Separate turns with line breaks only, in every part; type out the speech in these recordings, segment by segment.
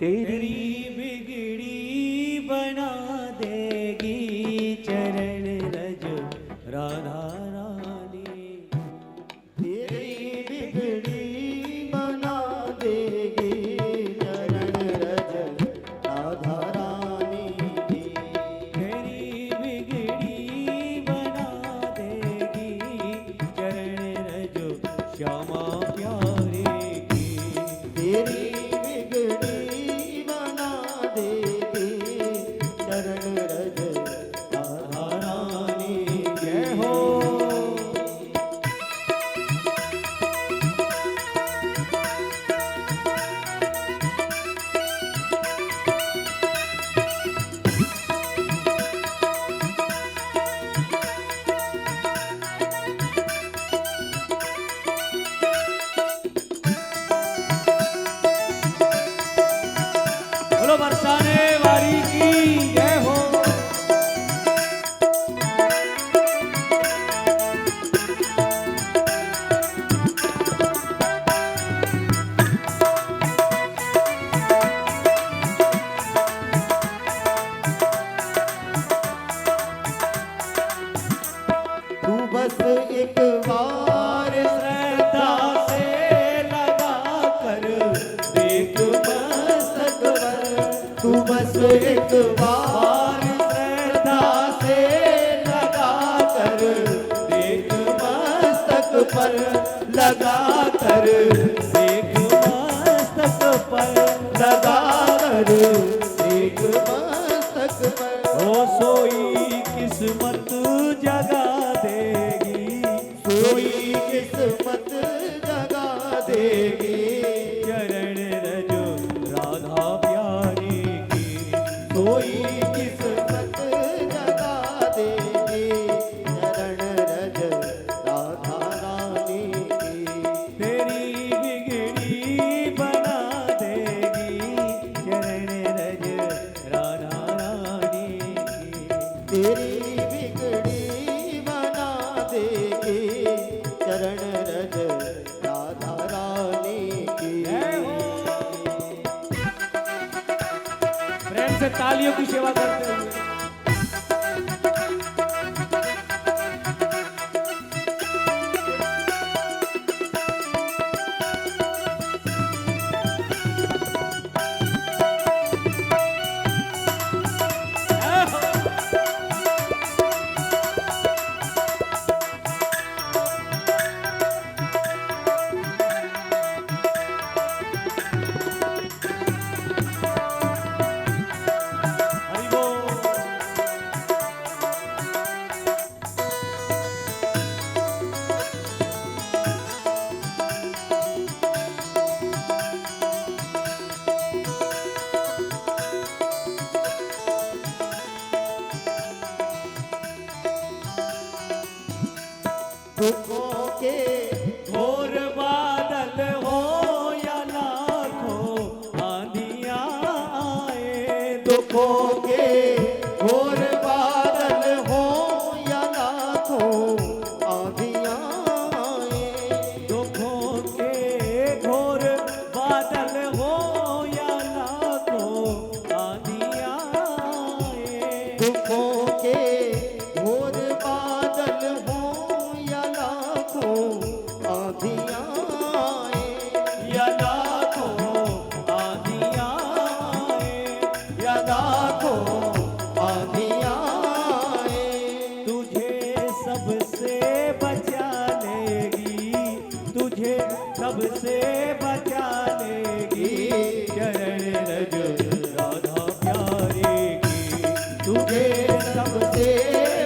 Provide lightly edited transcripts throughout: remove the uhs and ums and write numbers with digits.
तेरी बिगड़ी बना देगी चरण रज राधा रानी।
तेरी बिगड़ी बना देगी चरण रज राधा रानी की।
तेरी बिगड़ी बना देगी चरण रज श्यामा प्यारे की।
तेरी बना देगी चरण रज राधा रानी।
जय हो। बोलो बरसाने वाली की जय हो।
तू बस एक बार
श्रद्धा से लगा कर देख मस्तक पर।
तू बस एक बार
श्रद्धा से लगा कर देख मस्तक पर।
लगा कर
देख मस्तक पर।
लगा कर एक मस्तक पर।
ओ सोई किस्मत जगा देगी।
सोई किस्मत जगा देगी
चरण रज राधा प्यारी की।
सोई किस्मत जगा देगी चरण रज राधा रानी की।
तेरी बिगड़ी बना देगी चरण रज राधा रानी की।
तेरी बिगड़ी बना देगी चरण रज राधा रानी की।
जय हो। प्रेम से तालियों की सेवा करते हुए हरि बोल।
दुखों के
घोर बादल हो या लाखों आंधियां आए।
दुखों के घोर बादल हो या लाखों आंधियां आए।
दुखों के घोर बादल हो या लाखों आंधियां आए।
दुखों के घोर बादल हो या लाखों आंधियां आए।
या लाखों आंधियां आए।
या लाखों आंधियां आए।
तुझे सबसे बचा लेगी। तुझे सबसे बचा लेगी चरण रज राधा प्यारे की। तुझे
सबसे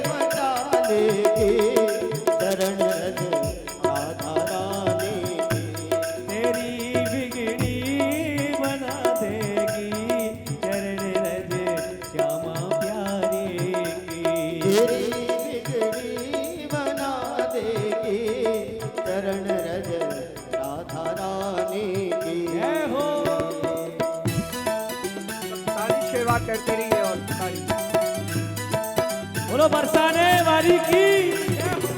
बचा लेगी चरण रज राधा रानी की।
तेरी बिगड़ी बना देगी चरण रज श्यामा प्यारे की।
तेरी बिगड़ी बना देगी चरण रज राधा रानी की।
जय हो।
सारी सेवा करते रहिए और सारी
बोलो बरसाने वाली की जय हो।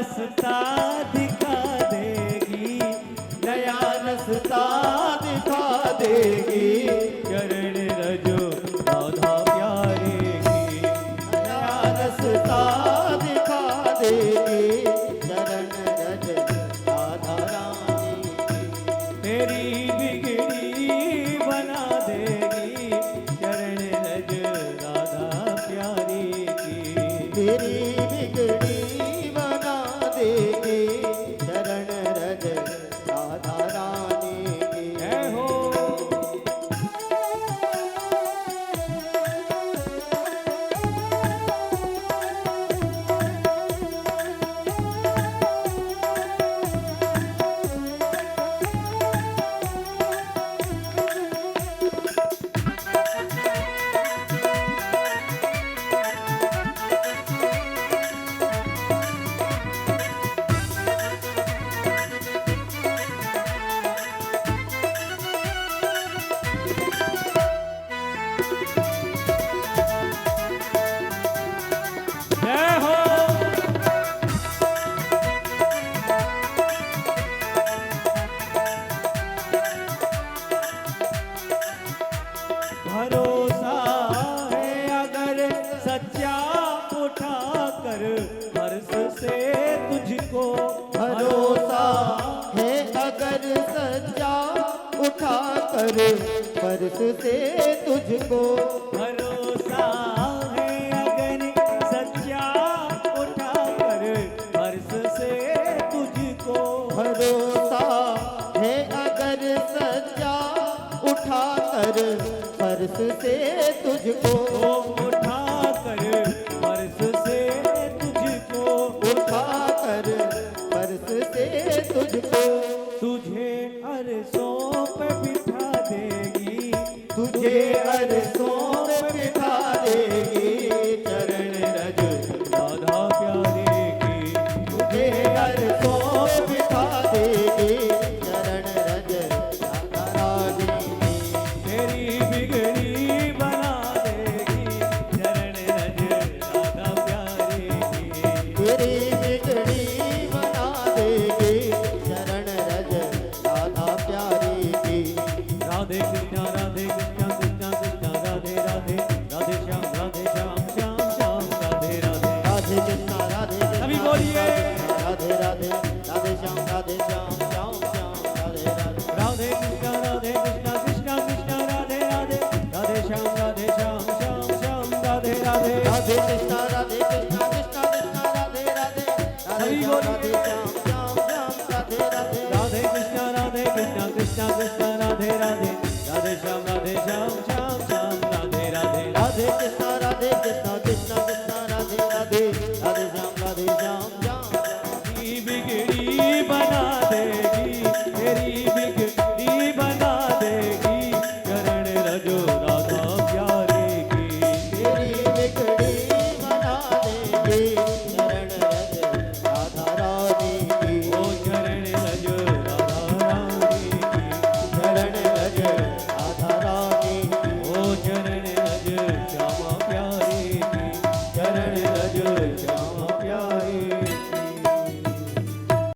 रास्ता दिखा देगी,
नया रास्ता दिखा देगी,
चरण रजो राधा प्यारे की।
नया रास्ता दिखा देगी, चरण रज राधा रानी की।
तेरी बिगड़ी बना देगी, चरण रज राधा प्यारी की।
तेरी बिगड़ी बना देगी, चरण रज राधा रानी की।
जय हो। जय हो। भरोसा है अगर सच्चा उठा कर हर्ष से तुझको,
भरोसा है अगर सच्चा उठा कर पर्स से तुझको।
भरोसा है अगर सच्चा उठा कर हर्ष से तुझको।
भरोसा है अगर सच्चा उठा कर पर्स से तुझको।
उठा कर हर्ष से तुझको,
उठा कर पर्स से तुझको।
तुझे अरसों पे बिठा देगी,
तुझे अरसों में बिठा देगी, चरण रज
राधा प्यारे की।
तुझे अरसों में बिठा देगी, चरण रज राधा रानी की।
तेरी बिगड़ी बना देगी, चरण रज राधा प्यारे की।
तेरी बिगड़ी बना देगी, चरण रज राधा प्यारी की।
राधे कृष्णा कृष्णा कृष्णा राधे राधे, राधे श्याम श्याम श्याम राधे राधे।
राधे कृष्णा राधे कृष्णा
सभी बोलिए।
राधे राधे, राधे श्याम श्याम श्याम राधे राधे।
राधे कृष्णा कृष्णा कृष्णा राधे राधे, राधे श्याम श्याम राधे राधे।
राधे कृष्णा कृष्णा कृष्णा राधे राधे, राधे
सभी
श्याम
बोलिए।
राधे श्याम